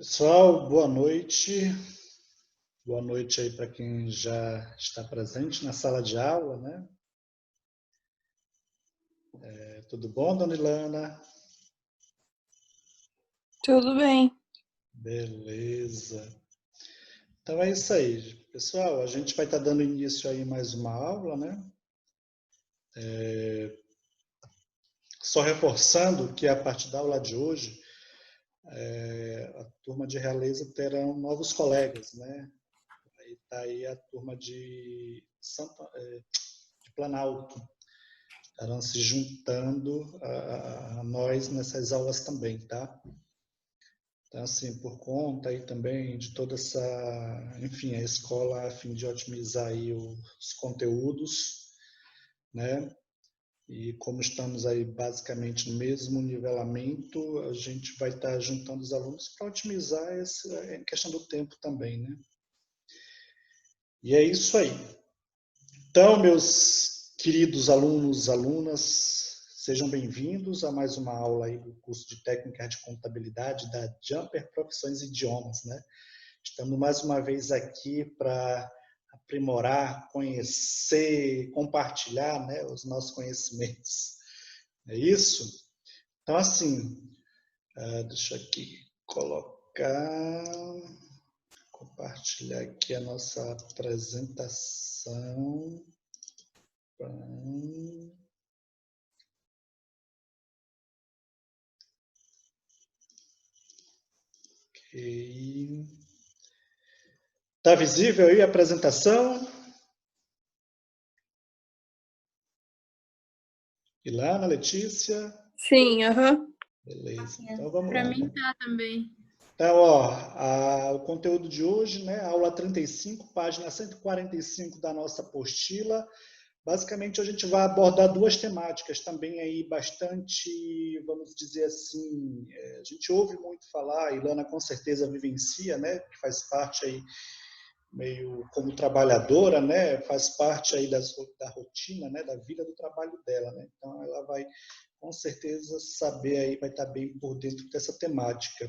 Pessoal, boa noite. Boa noite aí para quem já está presente na sala de aula, né? Tudo bom, dona Ilana? Tudo bem. Beleza. Então é isso aí, pessoal. A gente vai estar dando início aí mais uma aula, né? Só reforçando que a partir da aula de hoje, a turma de Realeza terão novos colegas, né? Aí está aí a turma de Planalto. Estarão se juntando a nós nessas aulas também, tá? Então, assim, por conta aí também de toda essa, enfim, a escola a fim de otimizar aí os conteúdos, né? E como estamos aí basicamente no mesmo nivelamento, a gente vai estar juntando os alunos para otimizar essa questão do tempo também, né? E é isso aí. Então, meus queridos alunos, alunas, sejam bem-vindos a mais uma aula aí do curso de Técnica de Contabilidade da Jumper Profissões e Idiomas, né? Estamos mais uma vez aqui para aprimorar, conhecer, compartilhar, né, os nossos conhecimentos. É isso? Então, assim, deixa eu aqui colocar, compartilhar aqui a nossa apresentação. Ok. Está visível aí a apresentação? Ilana, Letícia? Sim, aham. Beleza, então vamos Para lá. mim tá também. Então, ó, o conteúdo de hoje, né, aula 35, página 145 da nossa apostila. Basicamente, a gente vai abordar duas temáticas também aí bastante, vamos dizer assim, a gente ouve muito falar, a Ilana com certeza vivencia, né, que faz parte aí meio como trabalhadora, né, faz parte aí da rotina, né, da vida do trabalho dela, né? Então ela vai com certeza saber aí, vai estar bem por dentro dessa temática.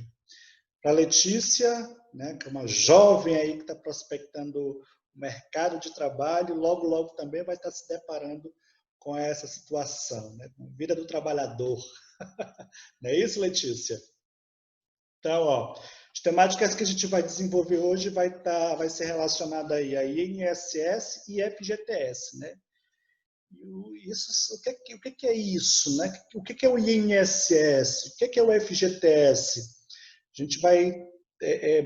Para a Letícia, né, que é uma jovem aí que está prospectando o mercado de trabalho, logo logo também vai estar se deparando com essa situação, né, com a vida do trabalhador. Não é isso, Letícia? Então, ó, as temáticas que a gente vai desenvolver hoje vai ser relacionada aí a INSS e FGTS, né? O que é isso, né? O que é o INSS? O que é o FGTS? A gente vai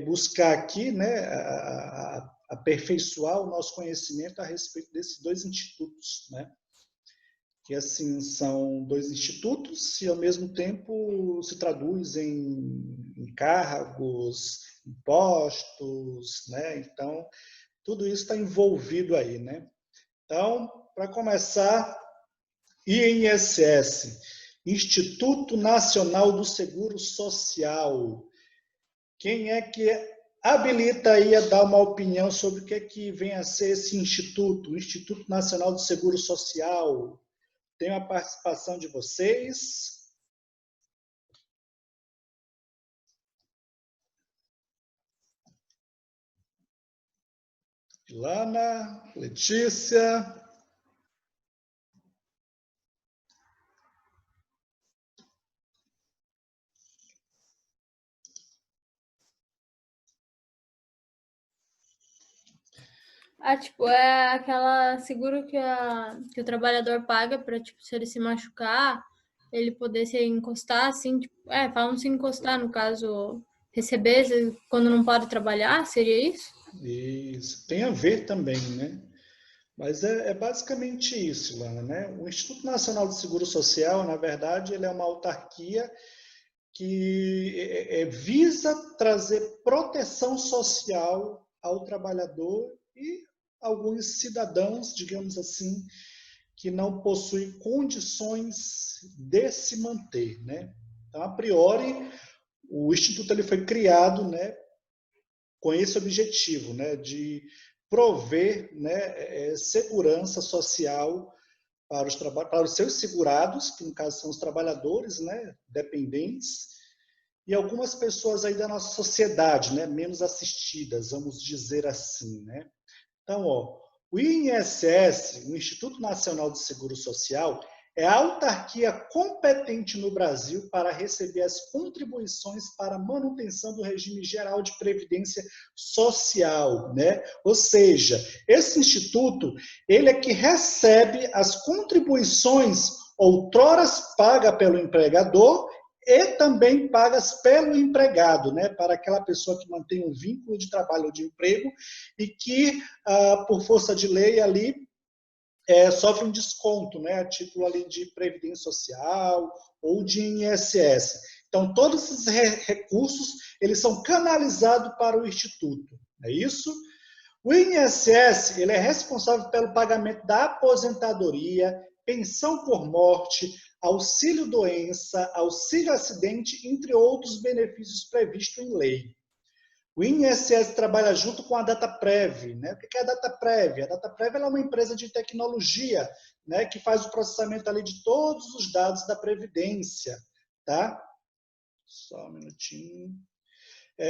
buscar aqui, né, aperfeiçoar o nosso conhecimento a respeito desses dois institutos, né? Que assim são dois institutos e ao mesmo tempo se traduz em encargos, impostos, né? Então tudo isso está envolvido aí, né? Então, para começar, INSS, Instituto Nacional do Seguro Social. Quem é que habilita aí a dar uma opinião sobre o que é que vem a ser esse instituto, o Instituto Nacional do Seguro Social? Tem a participação de vocês. Ilana, Letícia. Tipo, é aquela seguro que o trabalhador paga para, tipo, se ele se machucar, ele poder se encostar, assim, tipo, falam se encostar, no caso, receber quando não pode trabalhar, seria isso? Isso tem a ver também, né? Mas é basicamente isso, Ilana, né? O Instituto Nacional de Seguro Social, na verdade, ele é uma autarquia que visa trazer proteção social ao trabalhador e alguns cidadãos, digamos assim, que não possuem condições de se manter, né? Então, a priori, o instituto ele foi criado, né, com esse objetivo, né, de prover, né, segurança social para os seus segurados, que no caso são os trabalhadores, né, dependentes, e algumas pessoas aí da nossa sociedade, né, menos assistidas, vamos dizer assim, né? Então, ó, o INSS, o Instituto Nacional de Seguro Social, é a autarquia competente no Brasil para receber as contribuições para a manutenção do regime geral de previdência social, né? Ou seja, esse instituto, ele é que recebe as contribuições outroras pagas pelo empregador e também pagas pelo empregado, né? Para aquela pessoa que mantém um vínculo de trabalho ou de emprego e que, por força de lei ali, sofre um desconto, né, a título ali de Previdência Social ou de INSS. Então, todos esses recursos, eles são canalizados para o Instituto, é isso? O INSS, ele é responsável pelo pagamento da aposentadoria, pensão por morte, auxílio-doença, auxílio-acidente, entre outros benefícios previstos em lei. O INSS trabalha junto com a Dataprev, né? O que é a Dataprev? A Dataprev é uma empresa de tecnologia, né, que faz o processamento ali de todos os dados da Previdência, tá? Só um minutinho.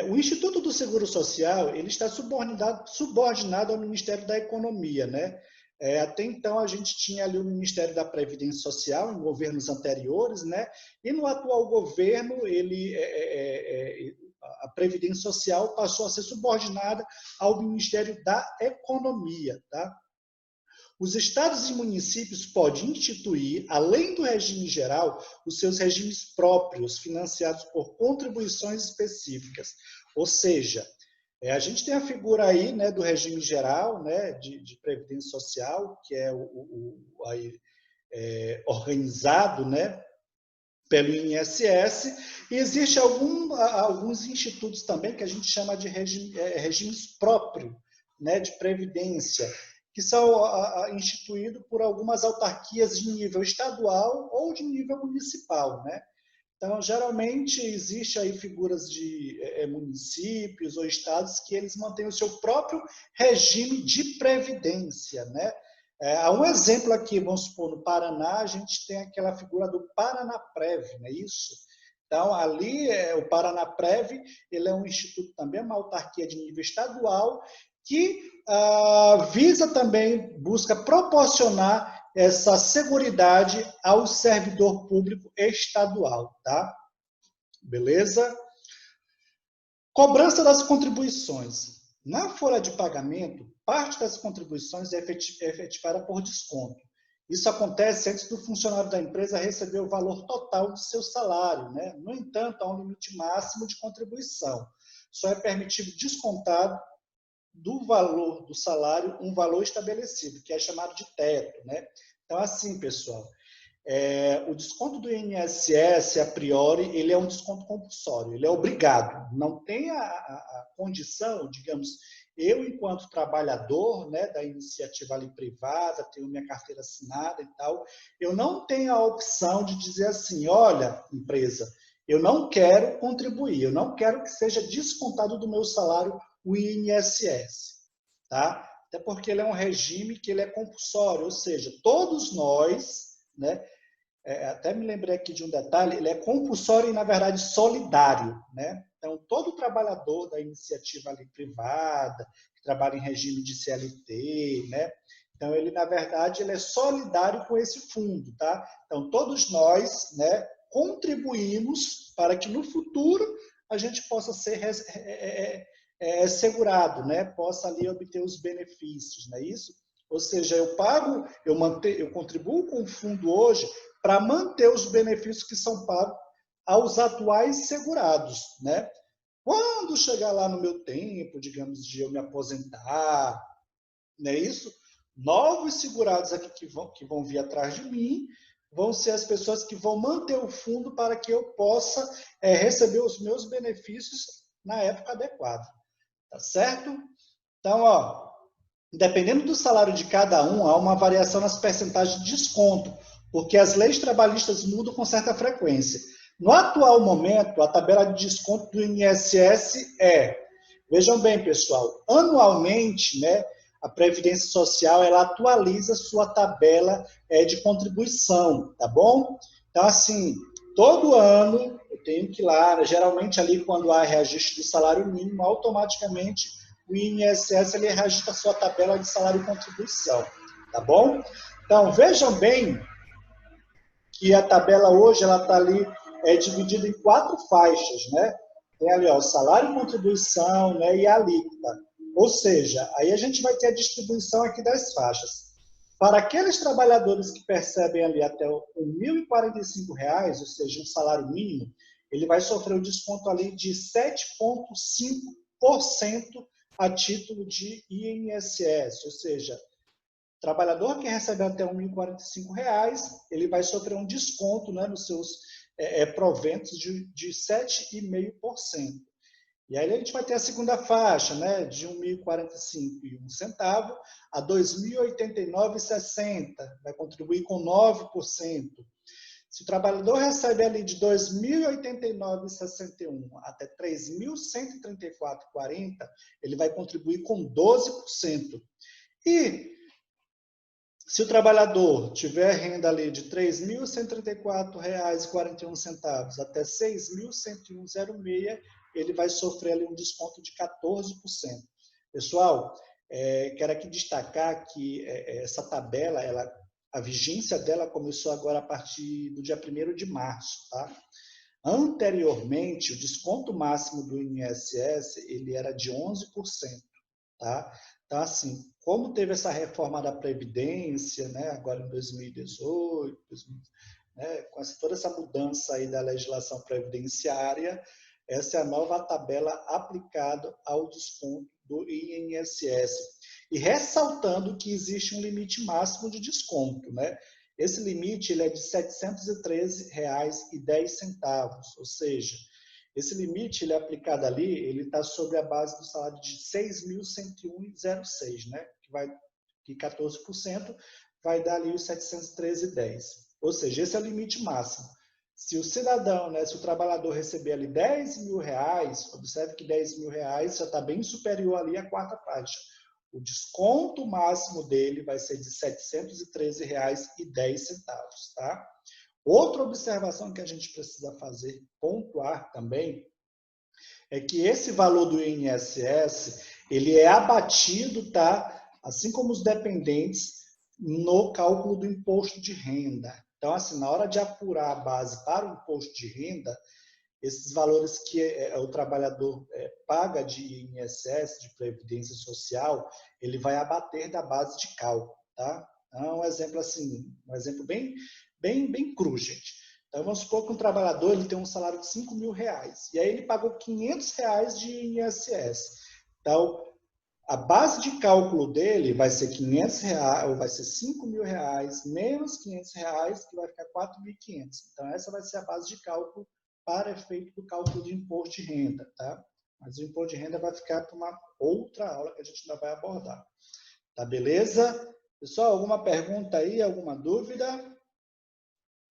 O Instituto do Seguro Social, ele está subordinado ao Ministério da Economia, né? Até então a gente tinha ali o Ministério da Previdência Social em governos anteriores, né? E no atual governo a Previdência Social passou a ser subordinada ao Ministério da Economia, tá? Os estados e municípios podem instituir, além do regime geral, os seus regimes próprios, financiados por contribuições específicas. Ou seja, a gente tem a figura aí, né, do regime geral, né, de Previdência Social, que é organizado, né, pelo INSS, e existe alguns institutos também que a gente chama de regimes próprios, né, de previdência, que são instituídos por algumas autarquias de nível estadual ou de nível municipal, né? Então, geralmente, existe aí figuras de municípios ou estados que eles mantêm o seu próprio regime de previdência, né? Há um exemplo aqui, vamos supor, no Paraná, a gente tem aquela figura do Paranaprev, não é isso? Então, ali, o Paranaprev, ele é um instituto também, uma autarquia de nível estadual, que visa também, busca proporcionar essa seguridade ao servidor público estadual, tá? Beleza? Cobrança das contribuições. Na folha de pagamento, parte das contribuições é efetivada por desconto. Isso acontece antes do funcionário da empresa receber o valor total do seu salário, né? No entanto, há um limite máximo de contribuição. Só é permitido descontar do valor do salário um valor estabelecido, que é chamado de teto, né? Então, assim, pessoal, o desconto do INSS, a priori, ele é um desconto compulsório, ele é obrigado. Não tem a condição, digamos, eu, enquanto trabalhador, né, da iniciativa ali privada, tenho minha carteira assinada e tal, eu não tenho a opção de dizer assim, olha, empresa, eu não quero contribuir, eu não quero que seja descontado do meu salário o INSS, tá? Até porque ele é um regime que ele é compulsório, ou seja, todos nós, né, até me lembrei aqui de um detalhe, ele é compulsório e, na verdade, solidário, né? Então, todo trabalhador da iniciativa ali privada, que trabalha em regime de CLT, né? Então, ele, na verdade, ele é solidário com esse fundo, tá? Então, todos nós, né, contribuímos para que, no futuro, a gente possa ser segurado, né? Possa ali obter os benefícios, não é isso? Ou seja, eu contribuo com o fundo hoje para manter os benefícios que são pagos aos atuais segurados, né? Quando chegar lá no meu tempo, digamos, de eu me aposentar, não é isso? Novos segurados aqui que vão vir atrás de mim vão ser as pessoas que vão manter o fundo para que eu possa receber os meus benefícios na época adequada. Tá certo? Então, ó, dependendo do salário de cada um, há uma variação nas percentagens de desconto, porque as leis trabalhistas mudam com certa frequência. No atual momento, a tabela de desconto do INSS vejam bem, pessoal, anualmente, né, a Previdência Social ela atualiza sua tabela de contribuição, tá bom? Então, assim, todo ano eu tenho que ir lá, geralmente ali quando há reajuste do salário mínimo, automaticamente o INSS ele reajusta a sua tabela de salário e contribuição, tá bom? Então, vejam bem que a tabela hoje ela está ali dividida em 4 faixas, né? Tem ali ó, o salário, contribuição, né, e a alíquota. Ou seja, aí a gente vai ter a distribuição aqui das faixas. Para aqueles trabalhadores que percebem ali até R$ 1.045, ou seja, um salário mínimo, ele vai sofrer um desconto ali de 7,5% a título de INSS, ou seja, o trabalhador que recebe até R$ 1.045, ele vai sofrer um desconto, né, nos seus proventos de 7,5%. E aí a gente vai ter a segunda faixa, né, de R$ 1.045,01 a R$ 2.089,60, vai contribuir com 9%. Se o trabalhador recebe ali de R$ 2.089,61 até R$ 3.134,40, ele vai contribuir com 12%. E se o trabalhador tiver renda ali de R$ 3.134,41 até R$ 6.101,06, ele vai sofrer ali um desconto de 14%. Pessoal, quero aqui destacar que essa tabela, a vigência dela começou agora a partir do dia 1º de março, tá? Anteriormente, o desconto máximo do INSS, ele era de 11%, tá? Então, assim, como teve essa reforma da Previdência, né, agora em 2018, né, com toda essa mudança aí da legislação previdenciária, essa é a nova tabela aplicada ao desconto do INSS. E ressaltando que existe um limite máximo de desconto, né? Esse limite ele é de R$ 713,10, ou seja, esse limite ele é aplicado ali, ele está sobre a base do salário de 6.101,06, né? Que 14% vai dar ali os 713,10. Ou seja, esse é o limite máximo. Se o cidadão, né, se o trabalhador receber ali R$ 10.000, observe que R$ 10.000 já está bem superior ali à quarta faixa. O desconto máximo dele vai ser de R$ 713,10, tá? Outra observação que a gente precisa fazer, pontuar também, é que esse valor do INSS, ele é abatido, tá? Assim como os dependentes, no cálculo do imposto de renda. Então, assim, na hora de apurar a base para o imposto de renda, esses valores que o trabalhador paga de INSS, de Previdência Social, ele vai abater da base de cálculo, tá? Então, um exemplo assim, um exemplo bem cru, gente. Então, vamos supor que um trabalhador ele tem um salário de R$ 5.000, e aí ele pagou R$ 500 de INSS. Então, a base de cálculo dele vai ser R$ 500, ou vai ser R$ 5.000 menos R$ 500, que vai ficar R$ 4.500. Então, essa vai ser a base de cálculo para efeito do cálculo de imposto de renda, tá? Mas o imposto de renda vai ficar para uma outra aula que a gente ainda vai abordar. Tá beleza? Pessoal, alguma pergunta aí, alguma dúvida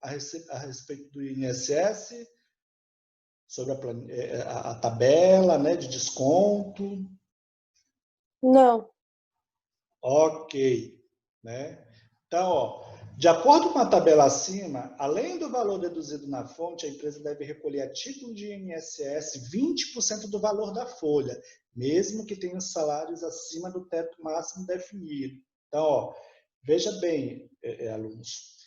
a respeito do INSS? Sobre a tabela, né, de desconto? Não. Ok, né? Então, ó, de acordo com a tabela acima, além do valor deduzido na fonte, a empresa deve recolher a título de INSS 20% do valor da folha, mesmo que tenha salários acima do teto máximo definido. Então, ó, veja bem, alunos,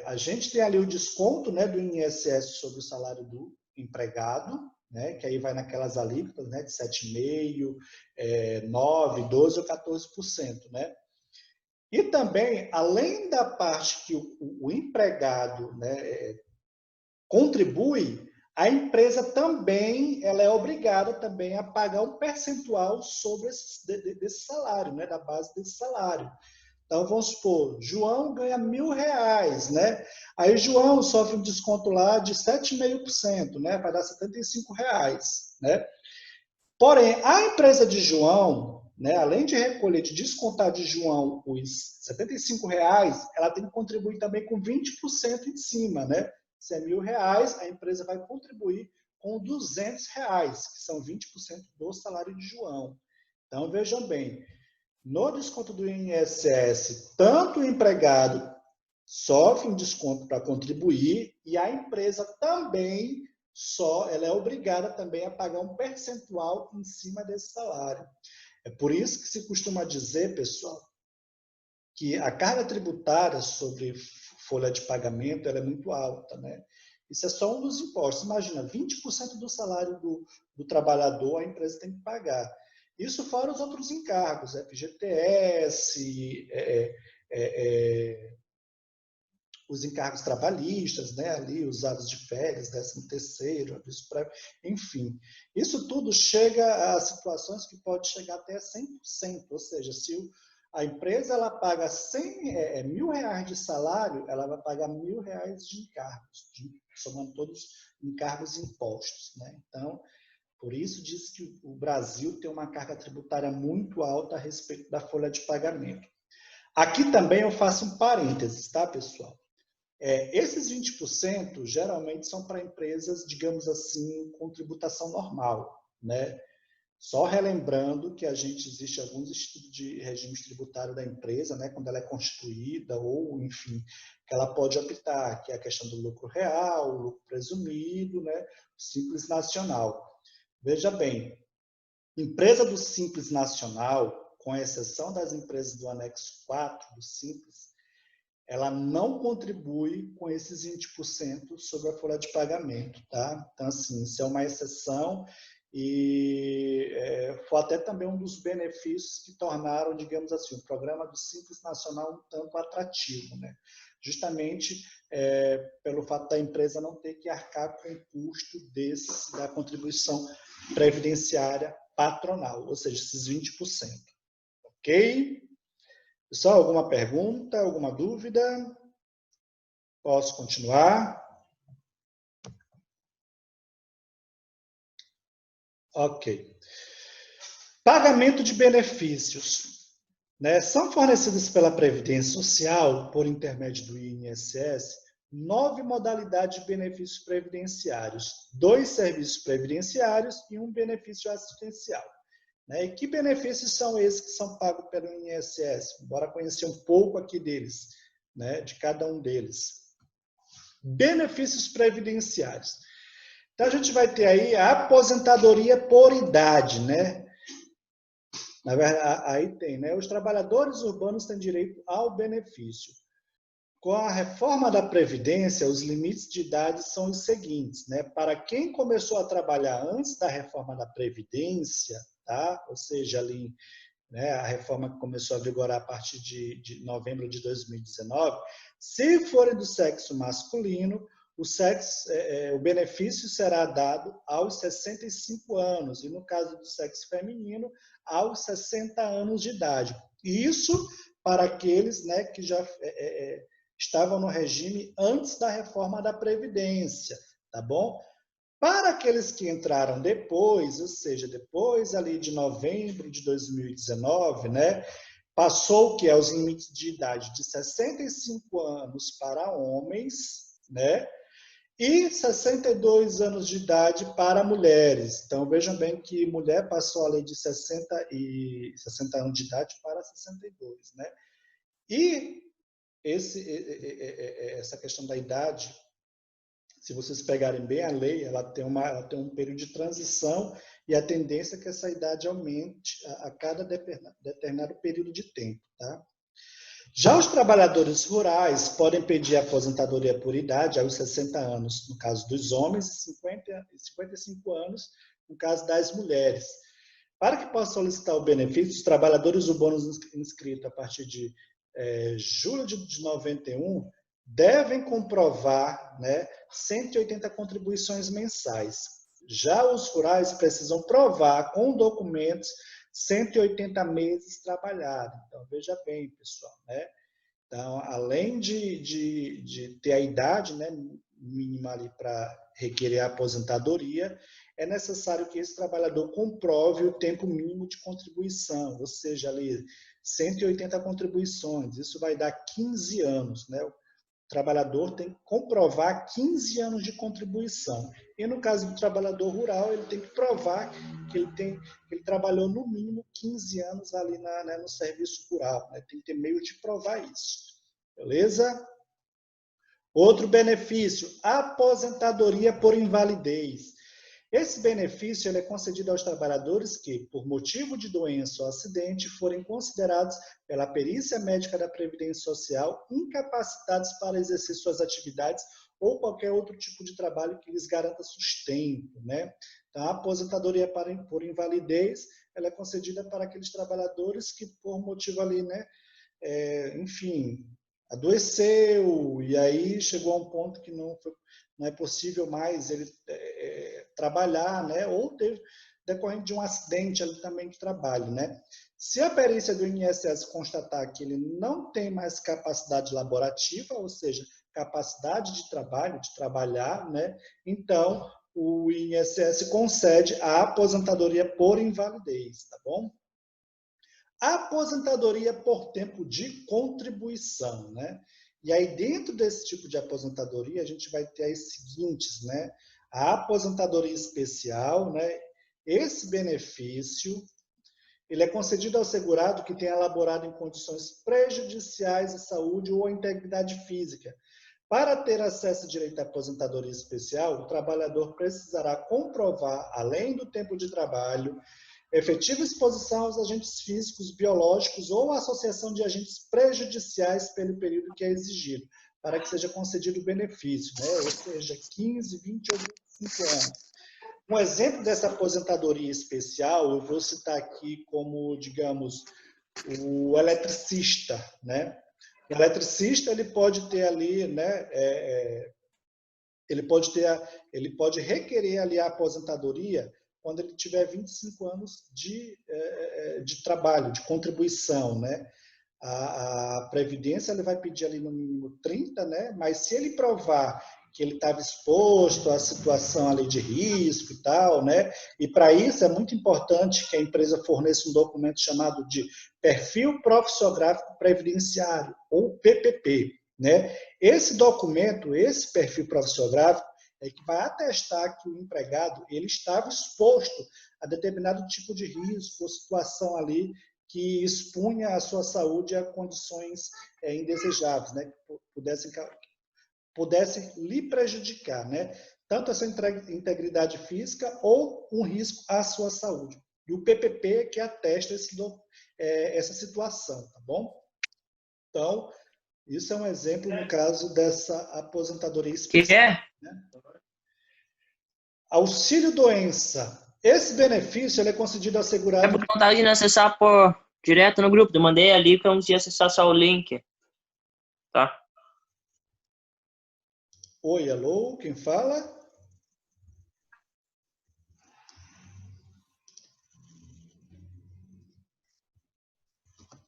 a gente tem ali o desconto, né, do INSS sobre o salário do empregado, né, que aí vai naquelas alíquotas, né, de 7,5%, 9%, 12% ou 14%. Né? E também, além da parte que o empregado, né, contribui, a empresa também ela é obrigada também a pagar um percentual sobre desse salário, né, da base desse salário. Então, vamos supor, João ganha R$ 1.000, né? Aí João sofre um desconto lá de 7,5%, né? Vai dar R$ 75, né? Porém, a empresa de João, né, além de recolher, de descontar de João os R$ 75, ela tem que contribuir também com 20% em cima, né? Se é R$ 1.000, a empresa vai contribuir com R$ 200, que são 20% do salário de João. Então, vejam bem, no desconto do INSS, tanto o empregado sofre um desconto para contribuir e a empresa também ela é obrigada também a pagar um percentual em cima desse salário. É por isso que se costuma dizer, pessoal, que a carga tributária sobre folha de pagamento ela é muito alta, né? Isso é só um dos impostos. Imagina, 20% do salário do trabalhador a empresa tem que pagar. Isso fora os outros encargos, FGTS, os encargos trabalhistas, né, ali, os atos de férias, 13º, aviso prévio, enfim. Isso tudo chega a situações que pode chegar até 100%, ou seja, se a empresa ela paga R$1.000 de salário, ela vai pagar R$1.000 de encargos, somando todos os encargos e impostos, né? Então, por isso diz que o Brasil tem uma carga tributária muito alta a respeito da folha de pagamento. Aqui também eu faço um parênteses, tá, pessoal? Esses 20% geralmente são para empresas, digamos assim, com tributação normal, né? Só relembrando que existe alguns estudos de regime tributário da empresa, né, quando ela é constituída ou, enfim, que ela pode optar, que é a questão do lucro real, o lucro presumido, né, Simples Nacional. Veja bem, empresa do Simples Nacional, com exceção das empresas do anexo 4 do Simples, ela não contribui com esses 20% sobre a folha de pagamento, tá? Então, assim, isso é uma exceção e foi até também um dos benefícios que tornaram, digamos assim, o programa do Simples Nacional um tanto atrativo, né? Justamente pelo fato da empresa não ter que arcar com o custo da contribuição previdenciária patronal, ou seja, esses 20%. Ok? Pessoal, alguma pergunta, alguma dúvida? Posso continuar? Ok. Pagamento de benefícios, né? São fornecidos pela Previdência Social, por intermédio do INSS, 9 modalidades de benefícios previdenciários, 2 serviços previdenciários e 1 benefício assistencial. E que benefícios são esses que são pagos pelo INSS? Bora conhecer um pouco aqui deles, né, de cada um deles. Benefícios previdenciários. Então, a gente vai ter aí a aposentadoria por idade, né? Na verdade, aí tem, né? Os trabalhadores urbanos têm direito ao benefício. Com a reforma da Previdência, os limites de idade são os seguintes, né? Para quem começou a trabalhar antes da reforma da Previdência, tá? Ou seja, ali, né, a reforma que começou a vigorar a partir de novembro de 2019, se forem do sexo masculino, o benefício será dado aos 65 anos, e no caso do sexo feminino, aos 60 anos de idade. Isso para aqueles, né, que já estavam no regime antes da reforma da Previdência, tá bom? Para aqueles que entraram depois, ou seja, depois ali de novembro de 2019, né, passou que é os limites de idade de 65 anos para homens, né, e 62 anos de idade para mulheres. Então, vejam bem que mulher passou ali de 60 anos de idade para 62, né? E essa questão da idade, se vocês pegarem bem a lei, ela tem um período de transição e a tendência é que essa idade aumente a cada determinado período de tempo, tá? Já os trabalhadores rurais podem pedir aposentadoria por idade aos 60 anos, no caso dos homens, e 55 anos, no caso das mulheres. Para que possam solicitar o benefício, os trabalhadores urbanos inscritos a partir de julho de 91 devem comprovar, né, 180 contribuições mensais. Já os rurais precisam provar com documentos 180 meses trabalhados. Então, veja bem, pessoal, né? Então, além de ter a idade, né, mínima ali para requerer a aposentadoria, é necessário que esse trabalhador comprove o tempo mínimo de contribuição, ou seja, ali 180 contribuições, isso vai dar 15 anos, né? O trabalhador tem que comprovar 15 anos de contribuição. E no caso do trabalhador rural, ele tem que provar que ele trabalhou no mínimo 15 anos ali no serviço rural, né? Tem que ter meio de provar isso. Beleza? Outro benefício, aposentadoria por invalidez. Esse benefício ele é concedido aos trabalhadores que, por motivo de doença ou acidente, forem considerados pela perícia médica da Previdência Social incapacitados para exercer suas atividades ou qualquer outro tipo de trabalho que lhes garanta sustento, né? Então, a aposentadoria por invalidez ela é concedida para aqueles trabalhadores que, por motivo ali, né, enfim, adoeceu e aí chegou a um ponto que não é possível mais ele trabalhar, né? Ou decorrente de um acidente ali também de trabalho, né? Se a perícia do INSS constatar que ele não tem mais capacidade laborativa, ou seja, capacidade de trabalho, de trabalhar, né? Então, o INSS concede a aposentadoria por invalidez, tá bom? A aposentadoria por tempo de contribuição, né? E aí, dentro desse tipo de aposentadoria, a gente vai ter as seguintes, né? A aposentadoria especial, né? Esse benefício, ele é concedido ao segurado que tenha elaborado em condições prejudiciais à saúde ou à integridade física. Para ter acesso ao direito à aposentadoria especial, o trabalhador precisará comprovar, além do tempo de trabalho, efetiva exposição aos agentes físicos, biológicos ou associação de agentes prejudiciais pelo período que é exigido, para que seja concedido o benefício, né? Ou seja, 15, 20 ou 25 anos. Um exemplo dessa aposentadoria especial, eu vou citar aqui como, digamos, o eletricista, né? O eletricista ele pode ter ali, né? Ele pode requerer ali a aposentadoria quando ele tiver 25 anos de trabalho, de contribuição, né? A Previdência ele vai pedir ali no mínimo 30, né? Mas se ele provar que ele estava exposto à situação ali de risco e tal, né? E para isso é muito importante que a empresa forneça um documento chamado de Perfil Profissiográfico Previdenciário, ou PPP, né? Esse documento, esse perfil profissiográfico, é que vai atestar que o empregado ele estava exposto a determinado tipo de risco ou situação ali que expunha a sua saúde a condições indesejáveis, né? Que pudessem lhe prejudicar, né? Tanto a sua integridade física ou um risco à sua saúde. E o PPP que atesta essa situação, tá bom? Então, isso é um exemplo no caso dessa aposentadoria especial. Que é? Né? Auxílio-doença. Esse benefício ele é concedido ao segurado... É por vontade de acessar direto no grupo. Eu mandei ali para você acessar só o link. Tá? Oi, alô, quem fala?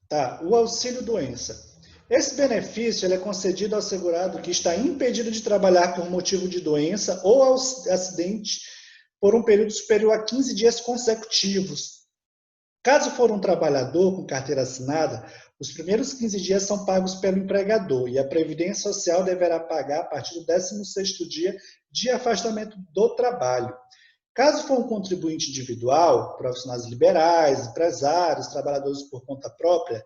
Tá, o auxílio-doença. Esse benefício ele é concedido ao segurado que está impedido de trabalhar por motivo de doença ou acidente por um período superior a 15 dias consecutivos. Caso for um trabalhador com carteira assinada, os primeiros 15 dias são pagos pelo empregador e a Previdência Social deverá pagar a partir do 16º dia de afastamento do trabalho. Caso for um contribuinte individual, profissionais liberais, empresários, trabalhadores por conta própria,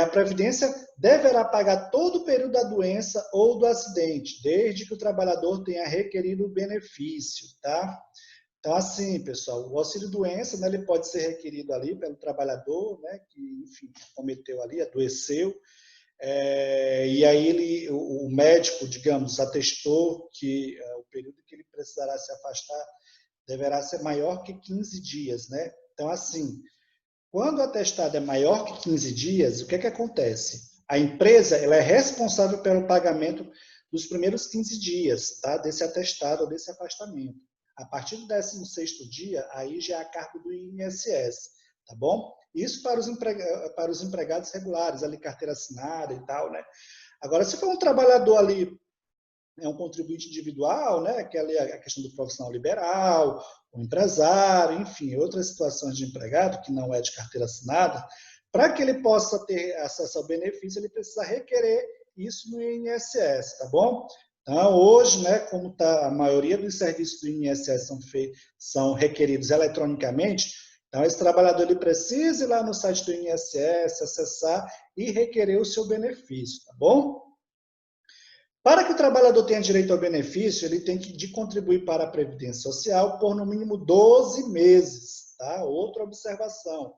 a Previdência deverá pagar todo o período da doença ou do acidente, desde que o trabalhador tenha requerido o benefício, tá? Então, assim, pessoal, o auxílio-doença, né, ele pode ser requerido ali pelo trabalhador, né, que, enfim, cometeu ali, adoeceu, e aí o médico, digamos, atestou que o período que ele precisará se afastar deverá ser maior que 15 dias, né? Então, assim, quando o atestado é maior que 15 dias, o que acontece? A empresa ela é responsável pelo pagamento dos primeiros 15 dias, tá? Desse atestado ou desse afastamento. A partir do 16º dia, aí já é a cargo do INSS, tá bom? Isso para os empregados regulares, ali carteira assinada e tal, né? Agora, se for um trabalhador ali, um contribuinte individual, né? Que é a questão do profissional liberal, o empresário, enfim, outras situações de empregado que não é de carteira assinada, para que ele possa ter acesso ao benefício, ele precisa requerer isso no INSS, tá bom? Então, hoje, né, como a maioria dos serviços do INSS são requeridos eletronicamente, então esse trabalhador ele precisa ir lá no site do INSS, acessar e requerer o seu benefício, tá bom? Para que o trabalhador tenha direito ao benefício, ele tem que de contribuir para a Previdência Social por no mínimo 12 meses. Tá? Outra observação.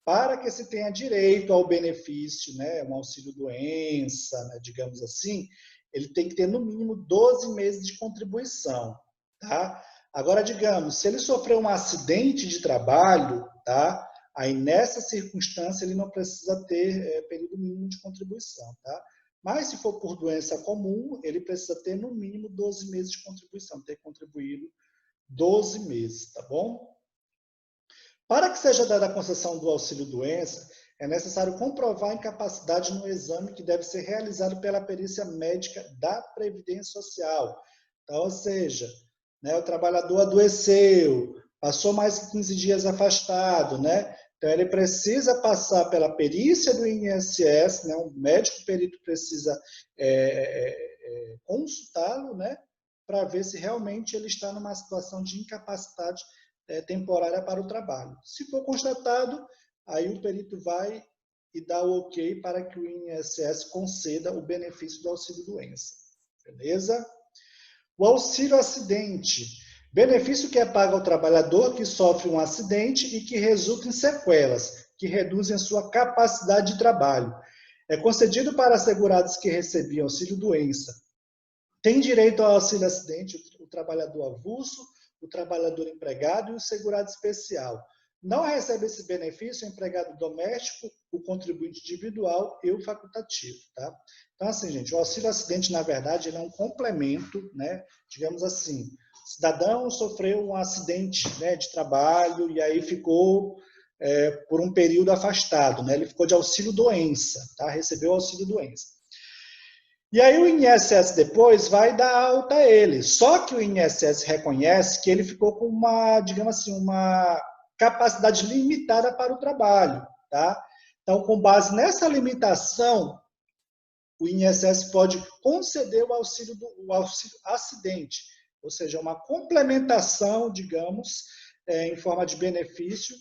Para que se tenha direito ao benefício, né, um auxílio-doença, né, digamos assim, ele tem que ter no mínimo 12 meses de contribuição. Tá? Agora, digamos, se ele sofreu um acidente de trabalho, tá? Aí nessa circunstância ele não precisa ter período mínimo de contribuição. Tá? Mas se for por doença comum, ele precisa ter no mínimo 12 meses de contribuição, ter contribuído 12 meses, tá bom? Para que seja dada a concessão do auxílio-doença, é necessário comprovar a incapacidade no exame que deve ser realizado pela perícia médica da Previdência Social. Então, ou seja, né, o trabalhador adoeceu, passou mais de 15 dias afastado, né? Então, ele precisa passar pela perícia do INSS, né? Um médico perito precisa consultá-lo, né? Para ver se realmente ele está numa situação de incapacidade temporária para o trabalho. Se for constatado, aí o perito vai e dá o ok para que o INSS conceda o benefício do auxílio-doença. Beleza? O auxílio-acidente. Benefício que é pago ao trabalhador que sofre um acidente e que resulta em sequelas, que reduzem a sua capacidade de trabalho. É concedido para segurados que recebiam auxílio-doença. Tem direito ao auxílio-acidente o trabalhador avulso, o trabalhador empregado e o segurado especial. Não recebe esse benefício o empregado doméstico, o contribuinte individual e o facultativo. Tá? Então, assim, gente, o auxílio-acidente, na verdade, ele é um complemento, né? Digamos assim, o cidadão sofreu um acidente, né, de trabalho e aí ficou por um período afastado, né? Ele ficou de auxílio-doença, tá? Recebeu auxílio-doença. E aí o INSS depois vai dar alta a ele. Só que o INSS reconhece que ele ficou com uma, digamos assim, uma capacidade limitada para o trabalho. Tá? Então, com base nessa limitação, o INSS pode conceder o auxílio acidente, ou seja, uma complementação, digamos, em forma de benefício,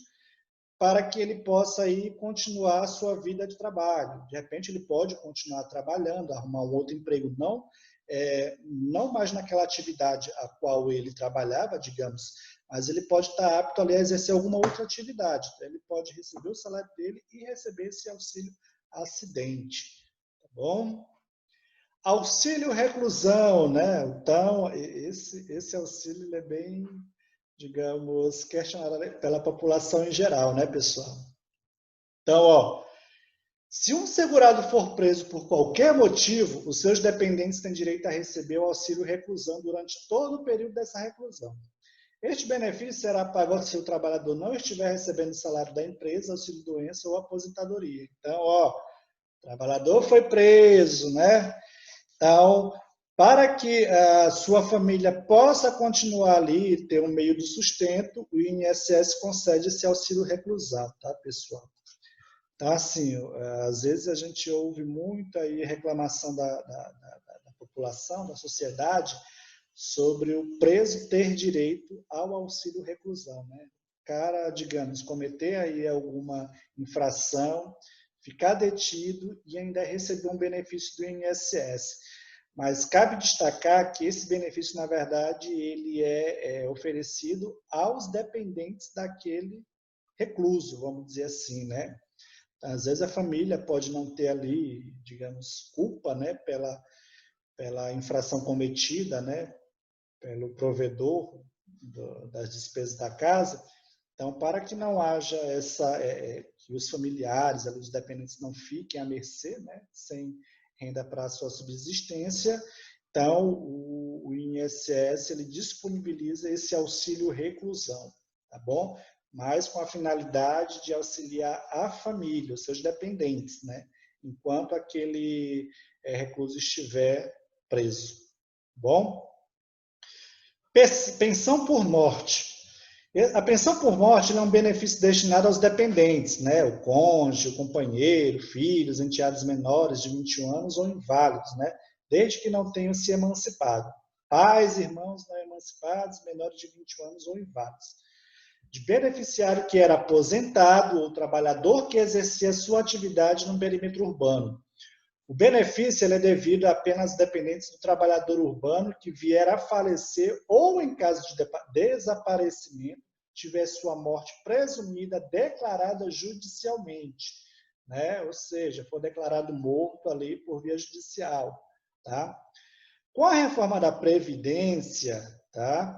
para que ele possa aí continuar a sua vida de trabalho. De repente, ele pode continuar trabalhando, arrumar um outro emprego, não mais naquela atividade a qual ele trabalhava, digamos, mas ele pode estar apto ali a exercer alguma outra atividade. Então, ele pode receber o salário dele e receber esse auxílio acidente. Tá bom? Auxílio reclusão, né? Então, esse auxílio ele é bem, digamos, questionado pela população em geral, né, pessoal? Então, ó, se um segurado for preso por qualquer motivo, os seus dependentes têm direito a receber o auxílio reclusão durante todo o período dessa reclusão. Este benefício será pago se o trabalhador não estiver recebendo o salário da empresa, auxílio-doença ou aposentadoria. Então, ó, o trabalhador foi preso, né? Então, para que a sua família possa continuar ali, ter um meio de sustento, o INSS concede esse auxílio reclusão, tá, pessoal? Então, assim, às vezes a gente ouve muito aí reclamação da população, da sociedade, sobre o preso ter direito ao auxílio reclusão, né? O cara, digamos, cometer aí alguma infração, ficar detido e ainda receber um benefício do INSS. Mas cabe destacar que esse benefício, na verdade, ele é oferecido aos dependentes daquele recluso, vamos dizer assim, né? Às vezes a família pode não ter ali, digamos, culpa, né, pela infração cometida, né, pelo provedor das despesas da casa. Então, para que não haja que os familiares, os dependentes não fiquem à mercê, né, sem renda para a sua subsistência, então o INSS ele disponibiliza esse auxílio reclusão, tá bom? Mas com a finalidade de auxiliar a família, os seus dependentes, né? Enquanto aquele recluso estiver preso. Bom? Pensão por morte. A pensão por morte é um benefício destinado aos dependentes, né? O cônjuge, o companheiro, filhos, enteados menores de 21 anos ou inválidos, né? Desde que não tenham se emancipado. Pais, irmãos não emancipados, menores de 21 anos ou inválidos. De beneficiário que era aposentado ou trabalhador que exercia sua atividade no perímetro urbano. O benefício ele é devido apenas aos dependentes do trabalhador urbano que vier a falecer ou, em caso de desaparecimento, tiver sua morte presumida declarada judicialmente, né? Ou seja, for declarado morto ali por via judicial, tá? Com a reforma da Previdência, tá?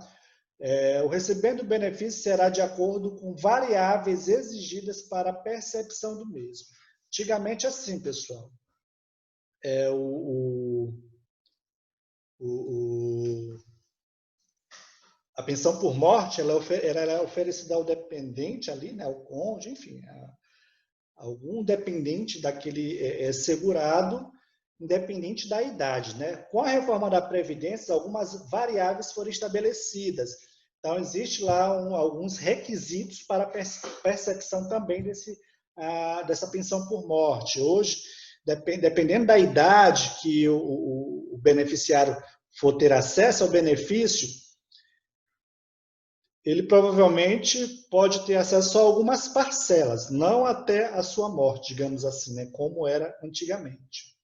O recebimento do benefício será de acordo com variáveis exigidas para a percepção do mesmo. Antigamente, assim, pessoal, a pensão por morte ela era oferecida ao dependente ali, né, ao cônjuge, enfim, algum dependente daquele segurado, independente da idade, né? Com a reforma da Previdência, algumas variáveis foram estabelecidas. Então, existe lá alguns requisitos para a percepção também dessa pensão por morte. Hoje, dependendo da idade que o beneficiário for ter acesso ao benefício, ele provavelmente pode ter acesso a algumas parcelas, não até a sua morte, digamos assim, né? Como era antigamente.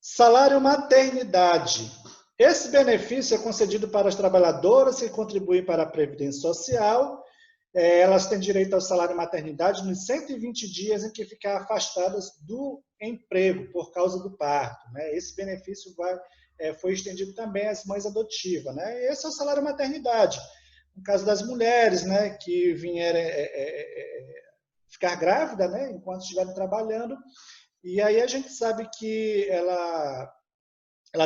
Salário maternidade. Esse benefício é concedido para as trabalhadoras que contribuem para a Previdência Social. Elas têm direito ao salário maternidade nos 120 dias em que ficar afastadas do emprego por causa do parto, né? Esse benefício foi estendido também às mães adotivas, né? Esse é o salário maternidade. No caso das mulheres, né, que vierem ficar grávida, né, enquanto estiverem trabalhando, e aí a gente sabe que ela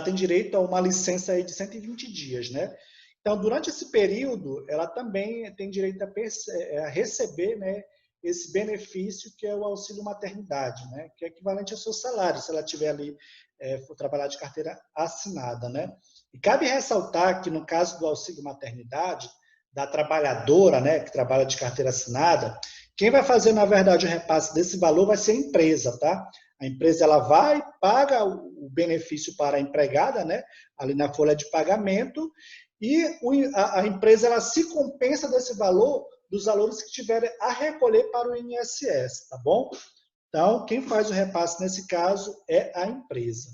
tem direito a uma licença aí de 120 dias, né? Então, durante esse período, ela também tem direito a receber, né, esse benefício que é o auxílio maternidade, né, que é equivalente ao seu salário, se ela tiver ali for trabalhar de carteira assinada, né? E cabe ressaltar que no caso do auxílio maternidade da trabalhadora, né, que trabalha de carteira assinada, quem vai fazer, na verdade, o repasse desse valor vai ser a empresa, tá? A empresa ela vai, paga o benefício para a empregada, né, ali na folha de pagamento, e a empresa ela se compensa desse valor dos valores que tiverem a recolher para o INSS, tá bom? Então, quem faz o repasse nesse caso é a empresa.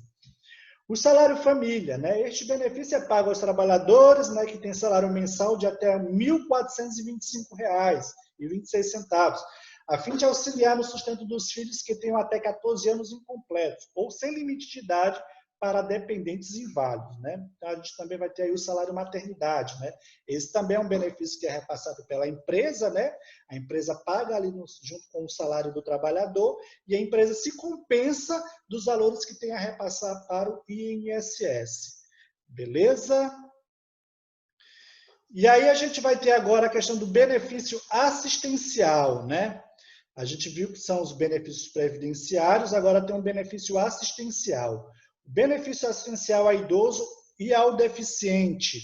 O salário família, né? Este benefício é pago aos trabalhadores, né, que têm salário mensal de até R$ 1.425,26, a fim de auxiliar no sustento dos filhos que tenham até 14 anos incompletos, ou sem limite de idade para dependentes inválidos, né? Então, a gente também vai ter aí o salário maternidade, né? Esse também é um benefício que é repassado pela empresa, né? A empresa paga ali junto com o salário do trabalhador e a empresa se compensa dos valores que tem a repassar para o INSS. Beleza? E aí a gente vai ter agora a questão do benefício assistencial, né? A gente viu que são os benefícios previdenciários, agora tem um benefício assistencial. O benefício assistencial ao idoso e ao deficiente.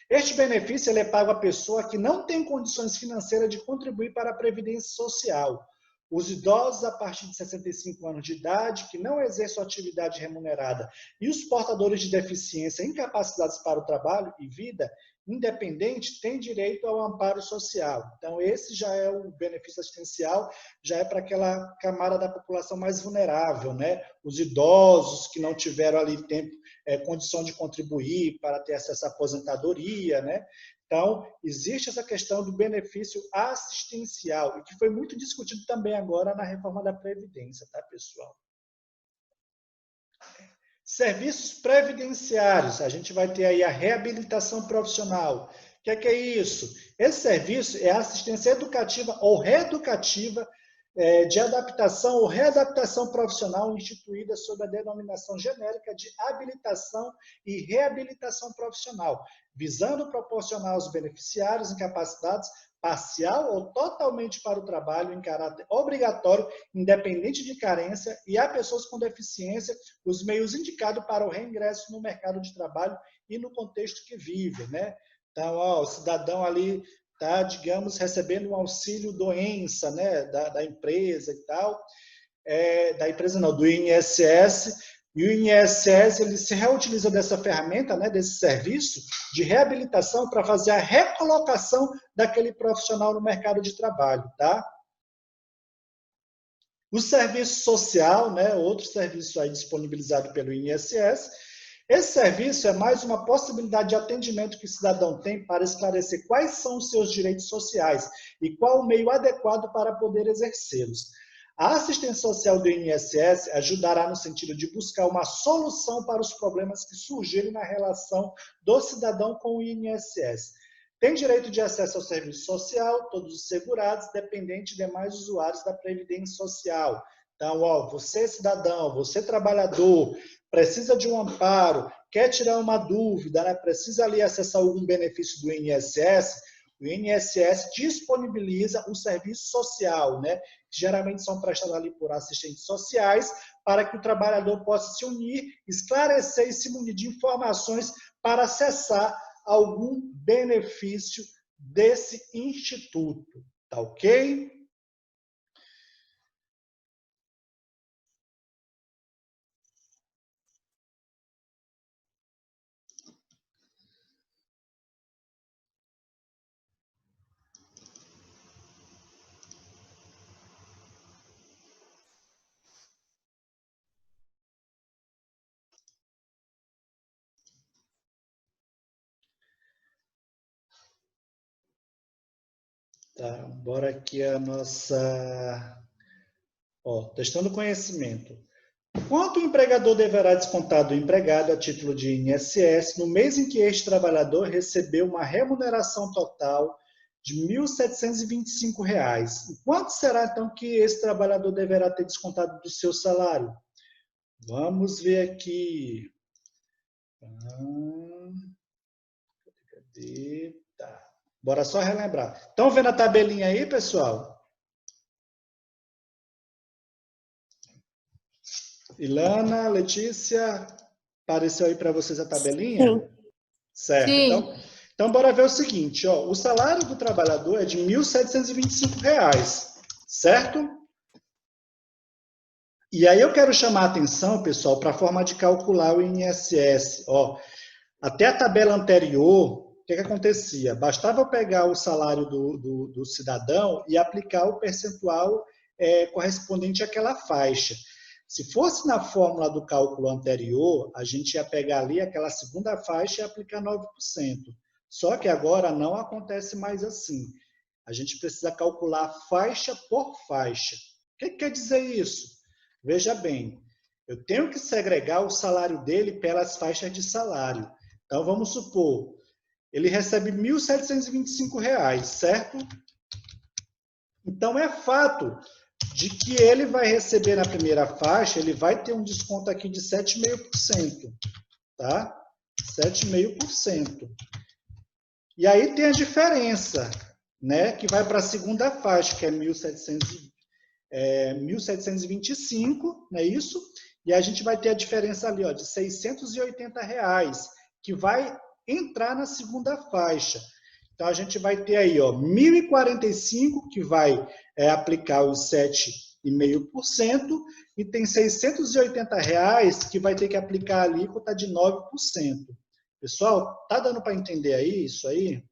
Este benefício ele é pago à pessoa que não tem condições financeiras de contribuir para a Previdência Social. Os idosos a partir de 65 anos de idade, que não exercem atividade remunerada, e os portadores de deficiência incapacitados para o trabalho e vida independente têm direito ao amparo social. Então, esse já é o benefício assistencial, já é para aquela camada da população mais vulnerável, né? Os idosos que não tiveram ali condição de contribuir para ter acesso à aposentadoria, né? Então, existe essa questão do benefício assistencial, e que foi muito discutido também agora na reforma da Previdência, tá, pessoal? Serviços previdenciários, a gente vai ter aí a reabilitação profissional. O que é isso? Esse serviço é assistência educativa ou reeducativa de adaptação ou readaptação profissional instituída sob a denominação genérica de habilitação e reabilitação profissional, visando proporcionar aos beneficiários incapacitados parcial ou totalmente para o trabalho em caráter obrigatório, independente de carência, e a pessoas com deficiência os meios indicados para o reingresso no mercado de trabalho e no contexto que vive, né? Então, o cidadão ali está, digamos, recebendo um auxílio doença, né, da empresa e tal, da empresa não, do INSS, e o INSS ele se reutiliza dessa ferramenta, né, desse serviço de reabilitação para fazer a recolocação daquele profissional no mercado de trabalho, tá? O serviço social, né, outro serviço aí disponibilizado pelo INSS. Esse serviço é mais uma possibilidade de atendimento que o cidadão tem para esclarecer quais são os seus direitos sociais e qual o meio adequado para poder exercê-los. A assistência social do INSS ajudará no sentido de buscar uma solução para os problemas que surgirem na relação do cidadão com o INSS. Tem direito de acesso ao serviço social, todos os segurados, dependente de demais usuários da Previdência Social. Então, você cidadão, você trabalhador, precisa de um amparo, quer tirar uma dúvida, né? Precisa ali acessar algum benefício do INSS, o INSS disponibiliza o serviço social, né? Que geralmente são prestados ali por assistentes sociais, para que o trabalhador possa se unir, esclarecer e se munir de informações para acessar algum benefício desse instituto, tá ok? Tá, bora aqui a nossa... testando conhecimento. Quanto o empregador deverá descontar do empregado a título de INSS no mês em que este trabalhador recebeu uma remuneração total de R$ 1.725? E quanto será, então, que esse trabalhador deverá ter descontado do seu salário? Vamos ver aqui. Cadê? Tá. Bora só relembrar. Estão vendo a tabelinha aí, pessoal? Ilana, Letícia, apareceu aí para vocês a tabelinha? Sim. Certo. Sim. Então, bora ver o seguinte. O salário do trabalhador é de R$ 1.725, certo? E aí eu quero chamar a atenção, pessoal, para a forma de calcular o INSS. Até a tabela anterior, o que acontecia? Bastava eu pegar o salário do cidadão e aplicar o percentual correspondente àquela faixa. Se fosse na fórmula do cálculo anterior, a gente ia pegar ali aquela segunda faixa e aplicar 9%. Só que agora não acontece mais assim. A gente precisa calcular faixa por faixa. O que quer dizer isso? Veja bem, eu tenho que segregar o salário dele pelas faixas de salário. Então, vamos supor, ele recebe R$ 1.725, certo? Então, é fato de que ele vai receber na primeira faixa, ele vai ter um desconto aqui de 7,5%, tá? 7,5%. E aí tem a diferença, né, que vai para a segunda faixa, que é 1.725, não é isso? E a gente vai ter a diferença ali, de R$ 680, que vai entrar na segunda faixa. Então, a gente vai ter aí, 1.045, que vai aplicar os 7,5%, e tem R$ 680, que vai ter que aplicar a alíquota de 9%. Pessoal, tá dando para entender aí isso aí?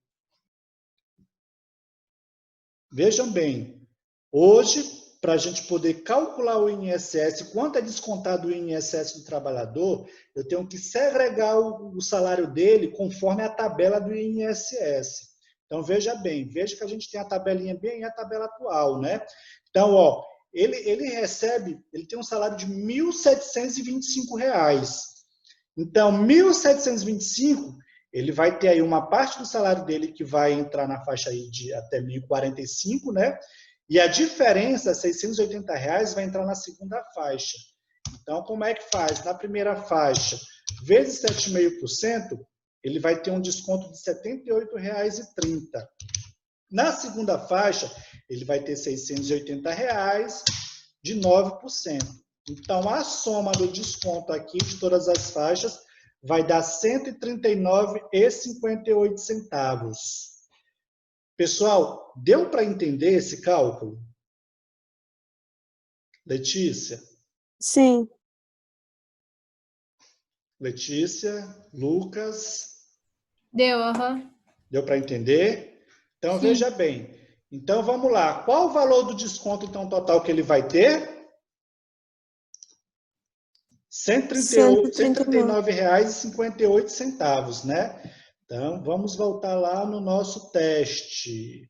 Vejam bem, hoje, para a gente poder calcular o INSS, quanto é descontado o INSS do trabalhador, eu tenho que segregar o salário dele conforme a tabela do INSS. Então, veja bem, veja que a gente tem a tabelinha bem a tabela atual, né? Então, ele tem um salário de R$ 1.725. Então, 1.725, ele vai ter aí uma parte do salário dele que vai entrar na faixa aí de até 1.045, né? E a diferença, R$ 680, vai entrar na segunda faixa. Então, como é que faz? Na primeira faixa, vezes 7,5%, ele vai ter um desconto de R$ 78,30. Na segunda faixa, ele vai ter R$ 680 de 9%. Então, a soma do desconto aqui de todas as faixas vai dar R$ 139,58. Pessoal, deu para entender esse cálculo? Letícia? Sim. Letícia? Lucas? Deu, aham. Deu para entender? Então, Sim. veja bem. Então, vamos lá. Qual o valor do desconto então, total que ele vai ter? R$139,58, né? Então, vamos voltar lá no nosso teste.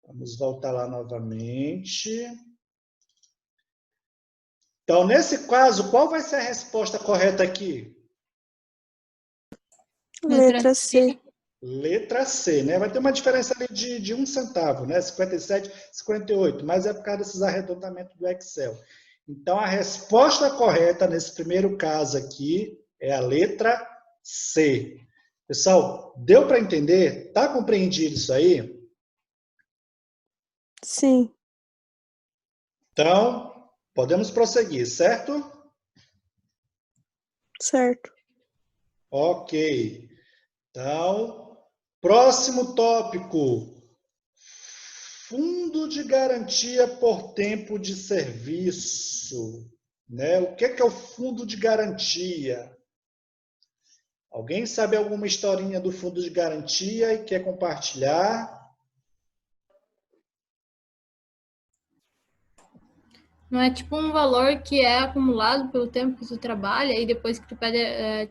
Vamos voltar lá novamente. Então, nesse caso, qual vai ser a resposta correta aqui? Letra C. Letra C, né? Vai ter uma diferença ali de 1 centavo, né? 57, 58, mas é por causa desses arredondamentos do Excel. Então, a resposta correta nesse primeiro caso aqui é a letra C. Pessoal, deu para entender? Está compreendido isso aí? Sim. Então, podemos prosseguir, certo? Certo. Ok. Então, próximo tópico. Fundo de garantia por tempo de serviço. Né? O que é o fundo de garantia? Alguém sabe alguma historinha do fundo de garantia e quer compartilhar? Não é tipo um valor que é acumulado pelo tempo que tu trabalha e depois que tu pede,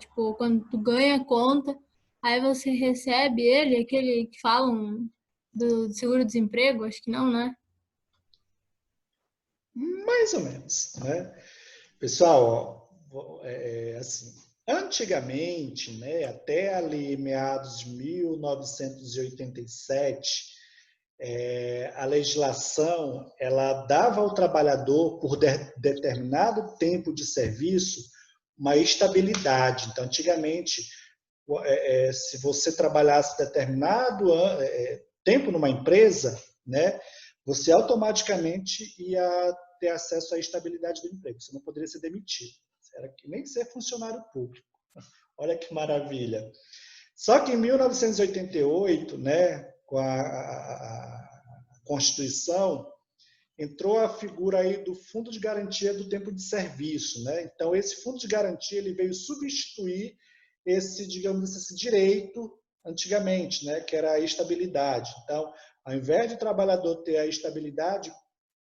tipo, quando tu ganha a conta, aí você recebe ele, aquele que falam do seguro-desemprego, acho que não, né? Mais ou menos, né? Pessoal, ó, assim, antigamente, né, até ali meados de 1987, a legislação ela dava ao trabalhador, por determinado tempo de serviço, uma estabilidade. Então, antigamente, se você trabalhasse determinado tempo numa empresa, né, você automaticamente ia ter acesso à estabilidade do emprego. Você não poderia ser demitido. Era que nem ser funcionário público. Olha que maravilha. Só que em 1988, né, com a Constituição, entrou a figura aí do Fundo de Garantia do Tempo de Serviço, né? Então, esse Fundo de Garantia ele veio substituir esse, digamos, esse direito antigamente, né, que era a estabilidade. Então, ao invés de o trabalhador ter a estabilidade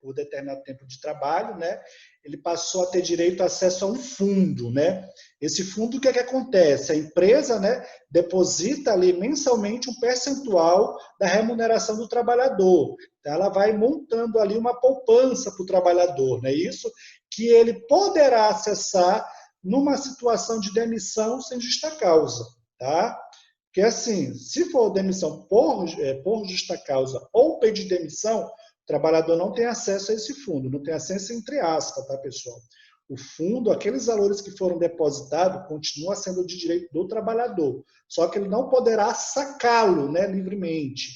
por determinado tempo de trabalho, né, ele passou a ter direito a acesso a um fundo, né? Esse fundo, o que é que acontece? A empresa, né, deposita ali mensalmente um percentual da remuneração do trabalhador. Então, ela vai montando ali uma poupança para o trabalhador, né? Isso que ele poderá acessar numa situação de demissão sem justa causa, tá? Porque assim, se for demissão por justa causa ou pedir demissão, o trabalhador não tem acesso a esse fundo, não tem acesso entre aspas, tá, pessoal? O fundo, aqueles valores que foram depositados, continua sendo de direito do trabalhador, só que ele não poderá sacá-lo, né, livremente,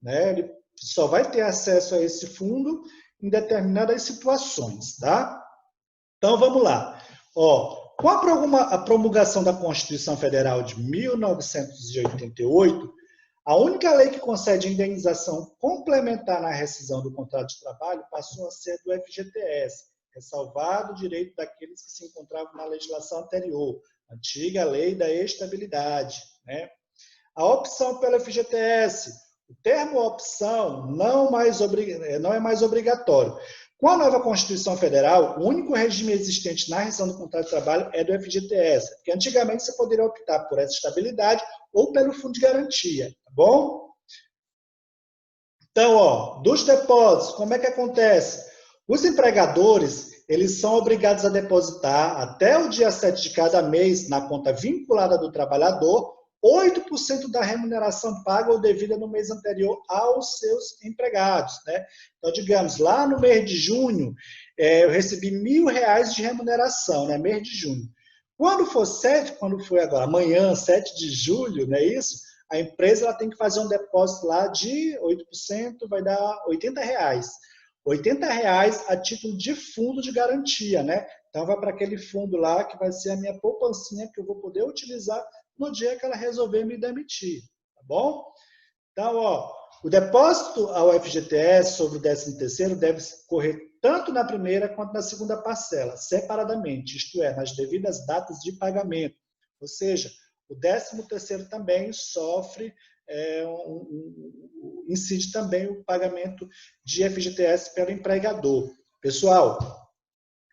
né? Ele só vai ter acesso a esse fundo em determinadas situações, tá? Então, vamos lá. Ó, com a promulgação da Constituição Federal de 1988, a única lei que concede indenização complementar na rescisão do contrato de trabalho passou a ser do FGTS, ressalvado o direito daqueles que se encontravam na legislação anterior, antiga lei da estabilidade, né? A opção pelo FGTS, o termo opção não é mais obrigatório. Com a nova Constituição Federal, o único regime existente na rescisão do contrato de trabalho é do FGTS, porque antigamente você poderia optar por essa estabilidade ou pelo fundo de garantia, tá bom? Então, ó, dos depósitos, como é que acontece? Os empregadores, eles são obrigados a depositar até o dia 7 de cada mês na conta vinculada do trabalhador 8% da remuneração paga ou devida no mês anterior aos seus empregados, né? Então, digamos, lá no mês de junho, eu recebi R$1.000 de remuneração, né? Mês de junho. Quando foi agora, amanhã, 7 de julho, não é isso? A empresa ela tem que fazer um depósito lá de 8%, vai dar R$80. R$80 a título de fundo de garantia, né? Então, vai para aquele fundo lá que vai ser a minha poupancinha que eu vou poder utilizar no dia que ela resolver me demitir, tá bom? Então, ó, o depósito ao FGTS sobre o 13º deve correr tanto na primeira quanto na segunda parcela, separadamente, isto é, nas devidas datas de pagamento. Ou seja, o 13º também sofre, incide também o pagamento de FGTS pelo empregador. Pessoal,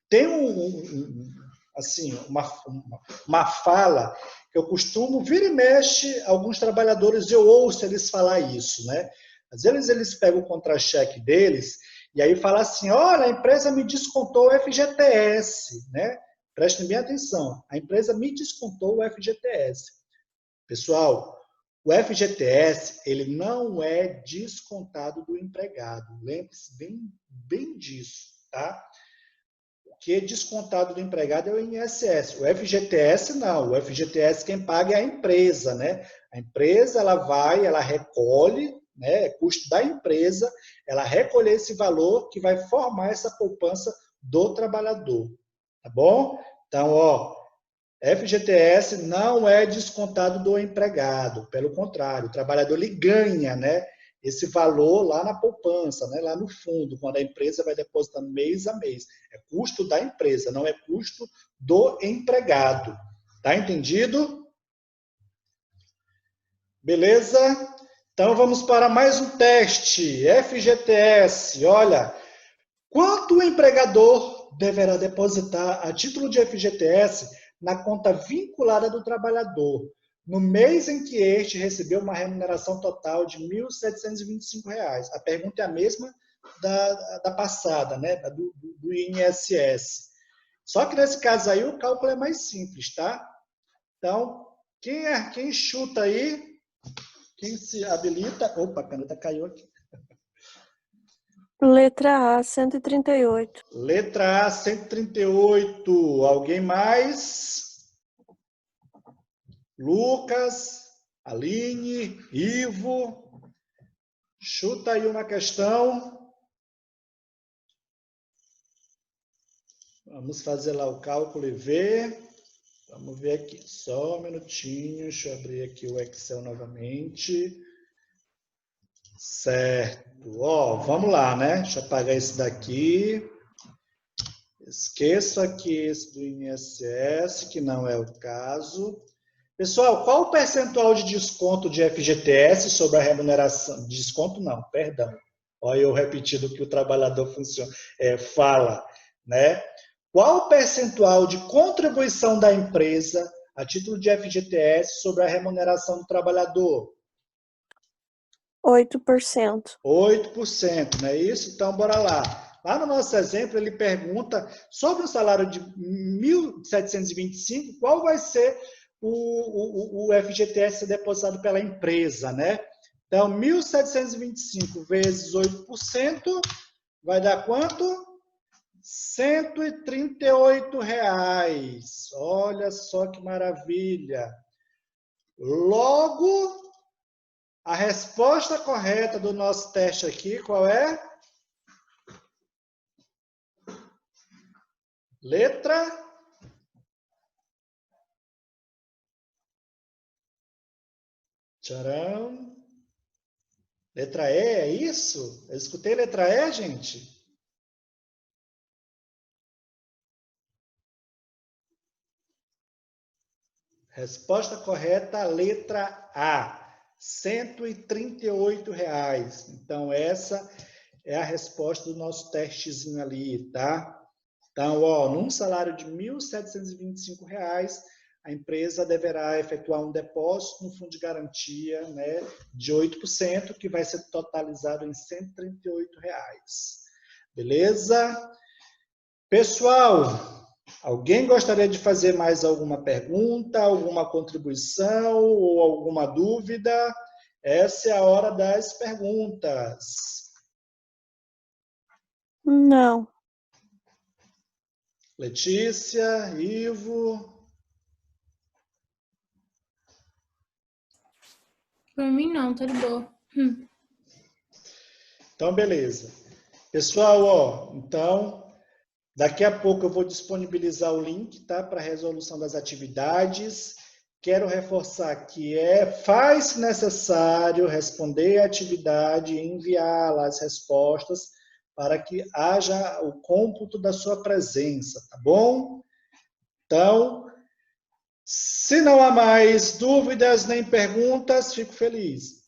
tem assim, uma fala que eu costumo, vira e mexe, alguns trabalhadores, eu ouço eles falar isso, né? Às vezes eles pegam o contra-cheque deles e aí falam assim, olha, a empresa me descontou o FGTS, né? Prestem bem atenção, a empresa me descontou o FGTS. Pessoal, o FGTS, ele não é descontado do empregado. Lembre-se bem disso, tá? O que é descontado do empregado é o INSS. O FGTS não. O FGTS quem paga é a empresa, né? A empresa, ela recolhe, né? É custo da empresa, ela recolher esse valor que vai formar essa poupança do trabalhador. Tá bom? Então, ó, FGTS não é descontado do empregado, pelo contrário, o trabalhador ele ganha, né, esse valor lá na poupança, né, lá no fundo, quando a empresa vai depositando mês a mês. É custo da empresa, não é custo do empregado. Tá entendido? Beleza? Então vamos para mais um teste. FGTS, olha, quanto o empregador deverá depositar a título de FGTS na conta vinculada do trabalhador, no mês em que este recebeu uma remuneração total de R$ 1.725. A pergunta é a mesma da passada, né? Do INSS. Só que nesse caso aí o cálculo é mais simples, tá? Então, quem chuta aí? Quem se habilita? Opa, a caneta caiu aqui. Letra A, 138. Letra A, 138. Alguém mais? Lucas, Aline, Ivo. Chuta aí uma questão. Vamos fazer lá o cálculo e ver. Vamos ver aqui. Só um minutinho. Deixa eu abrir aqui o Excel novamente. Certo. Ó, vamos lá, né? Deixa eu apagar esse daqui. Esqueço aqui esse do INSS, que não é o caso. Pessoal, qual o percentual de desconto de FGTS sobre a remuneração? Desconto não, perdão. Olha eu repetindo o que o trabalhador fala, né? Qual o percentual de contribuição da empresa a título de FGTS sobre a remuneração do trabalhador? 8%. 8%, não é isso? Então, bora lá. Lá no nosso exemplo, ele pergunta sobre o salário de 1.725, qual vai ser o FGTS depositado pela empresa, né? Então, 1.725 vezes 8% vai dar quanto? R$ 138. Olha só que maravilha. Logo, a resposta correta do nosso teste aqui, qual é? Letra tcharam. Letra E, é isso? Eu escutei letra E, gente? Resposta correta, letra A. R$ 138. Então, essa é a resposta do nosso testezinho ali, tá? Então, ó, num salário de R$ 1.725, a empresa deverá efetuar um depósito no fundo de garantia, né, de 8%, que vai ser totalizado em R$ 138. Beleza? Pessoal, alguém gostaria de fazer mais alguma pergunta, alguma contribuição ou alguma dúvida? Essa é a hora das perguntas. Não. Letícia, Ivo. Pra mim não, tá de boa. Então, beleza. Pessoal, ó, então, daqui a pouco eu vou disponibilizar o link, tá, para a resolução das atividades. Quero reforçar que faz necessário responder a atividade e enviar lá as respostas para que haja o cômputo da sua presença, tá bom? Então, se não há mais dúvidas nem perguntas, fico feliz.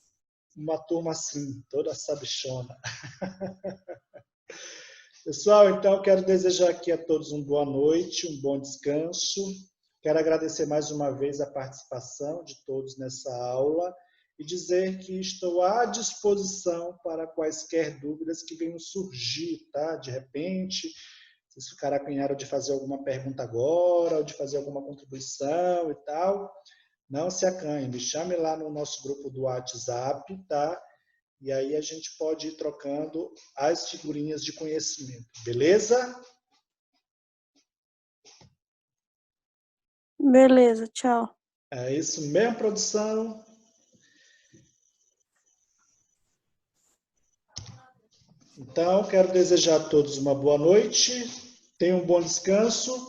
Uma turma assim, toda sabichona. Pessoal, então, quero desejar aqui a todos uma boa noite, um bom descanso. Quero agradecer mais uma vez a participação de todos nessa aula e dizer que estou à disposição para quaisquer dúvidas que venham surgir, tá? De repente, vocês ficaram acanharam de fazer alguma pergunta agora, ou de fazer alguma contribuição e tal, não se acanhe, me chame lá no nosso grupo do WhatsApp, tá? E aí a gente pode ir trocando as figurinhas de conhecimento, beleza? Beleza, tchau. É isso mesmo, produção. Então, quero desejar a todos uma boa noite, tenham um bom descanso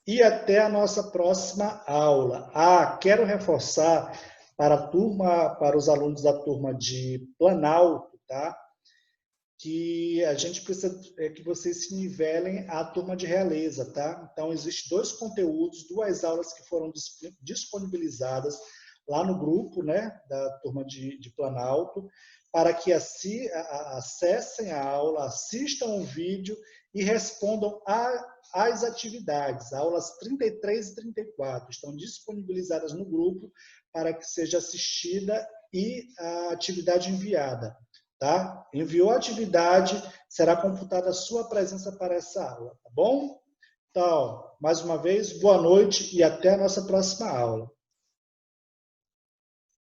e até a nossa próxima aula. Quero reforçar para a turma, para os alunos da turma de Planalto, tá? Que a gente precisa que vocês se nivelem à turma de Realeza, tá? Então, existem 2 conteúdos, 2 aulas que foram disponibilizadas lá no grupo, né, da turma de Planalto, para que acessem a aula, assistam o vídeo e respondam às atividades. Aulas 33 e 34 estão disponibilizadas no grupo para que seja assistida e a atividade enviada. Tá? Enviou a atividade, será computada a sua presença para essa aula, tá bom? Então, mais uma vez, boa noite e até a nossa próxima aula.